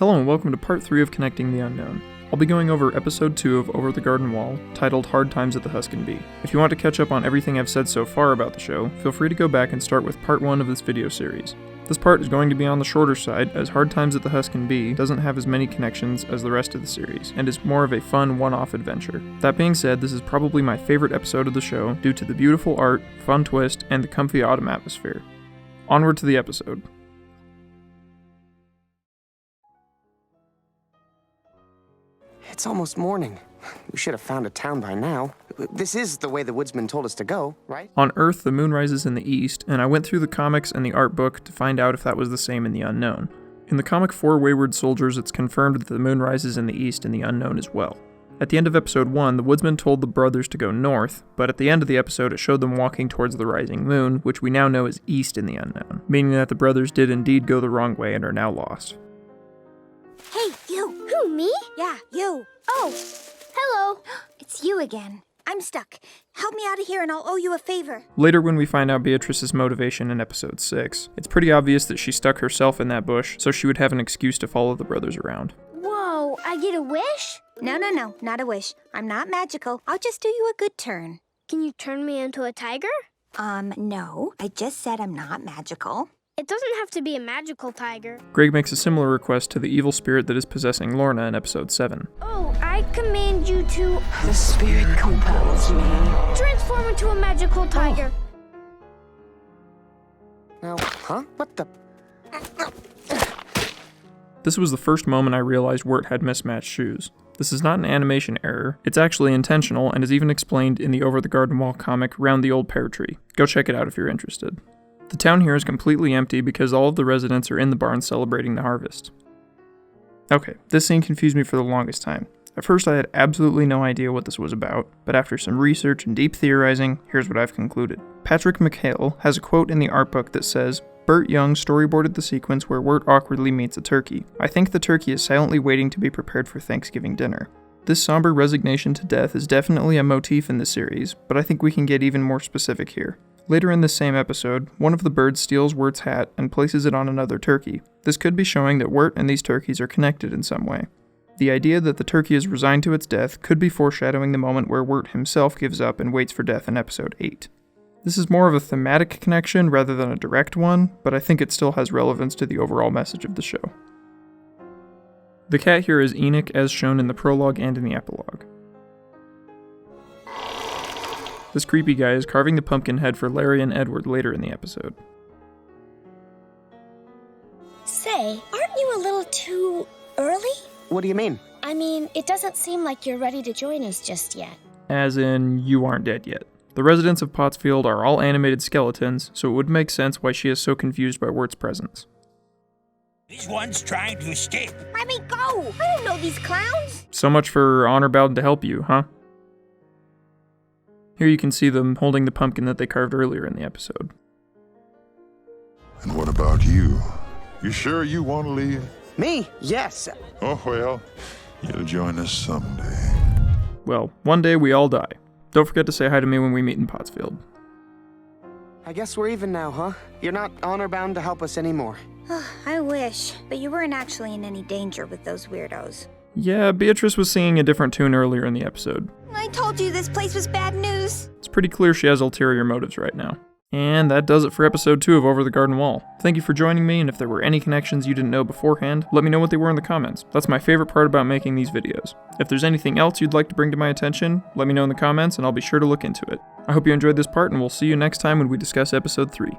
Hello and welcome to part 3 of Connecting the Unknown. I'll be going over episode 2 of Over the Garden Wall, titled Hard Times at the Huskin Bee. If you want to catch up on everything I've said so far about the show, feel free to go back and start with part 1 of this video series. This part is going to be on the shorter side, as Hard Times at the Huskin Bee doesn't have as many connections as the rest of the series, and is more of a fun one-off adventure. That being said, this is probably my favorite episode of the show due to the beautiful art, fun twist, and the comfy autumn atmosphere. Onward to the episode. It's almost morning. We should have found a town by now. This is the way the woodsman told us to go, right? On Earth, the moon rises in the east, and I went through the comics and the art book to find out if that was the same in the unknown. In the comic For Wayward Soldiers, it's confirmed that the moon rises in the east in the unknown as well. At the end of episode 1, the woodsman told the brothers to go north, but at the end of the episode it showed them walking towards the rising moon, which we now know is east in the unknown, meaning that the brothers did indeed go the wrong way and are now lost. Hey, you! Who, me? Yeah, you! Oh, hello. It's you again. I'm stuck. Help me out of here and I'll owe you a favor. Later, when we find out Beatrice's motivation in episode 6, it's pretty obvious that she stuck herself in that bush so she would have an excuse to follow the brothers around. Whoa, I get a wish? No, not a wish. I'm not magical. I'll just do you a good turn. Can you turn me into a tiger? No. I just said I'm not magical. It doesn't have to be a magical tiger. Greg makes a similar request to the evil spirit that is possessing Lorna in episode 7. Oh, I command you to The spirit compels me. transform into a magical tiger. Now, huh? What the? This was the first moment I realized Wirt had mismatched shoes. This is not an animation error, it's actually intentional and is even explained in the Over the Garden Wall comic Round the Old Pear Tree. Go check it out if you're interested. The town here is completely empty because all of the residents are in the barn celebrating the harvest. Okay, this scene confused me for the longest time. At first I had absolutely no idea what this was about, but after some research and deep theorizing, here's what I've concluded. Patrick McHale has a quote in the art book that says, "Burt Young storyboarded the sequence where Wirt awkwardly meets a turkey. I think the turkey is silently waiting to be prepared for Thanksgiving dinner." This somber resignation to death is definitely a motif in the series, but I think we can get even more specific here. Later in this same episode, one of the birds steals Wirt's hat and places it on another turkey. This could be showing that Wirt and these turkeys are connected in some way. The idea that the turkey is resigned to its death could be foreshadowing the moment where Wirt himself gives up and waits for death in episode 8. This is more of a thematic connection rather than a direct one, but I think it still has relevance to the overall message of the show. The cat here is Enoch as shown in the prologue and in the epilogue. This creepy guy is carving the pumpkin head for Larry and Edward later in the episode. Say, aren't you a little too early? What do you mean? I mean, it doesn't seem like you're ready to join us just yet. As in, you aren't dead yet. The residents of Pottsfield are all animated skeletons, so it would make sense why she is so confused by Wirt's presence. These ones trying to escape. Let me go! I don't know these clowns! So much for honor bound to help you, huh? Here you can see them holding the pumpkin that they carved earlier in the episode. And what about you? You sure you want to leave? Me? Yes. Oh, well, you'll join us someday. Well, one day we all die. Don't forget to say hi to me when we meet in Pottsfield. I guess we're even now, huh? You're not honor bound to help us anymore. I wish, but you weren't actually in any danger with those weirdos. Yeah, Beatrice was singing a different tune earlier in the episode. I told you this place was bad news. It's pretty clear she has ulterior motives right now. And that does it for episode 2 of Over the Garden Wall. Thank you for joining me, and if there were any connections you didn't know beforehand, let me know what they were in the comments. That's my favorite part about making these videos. If there's anything else you'd like to bring to my attention, let me know in the comments and I'll be sure to look into it. I hope you enjoyed this part, and we'll see you next time when we discuss episode 3.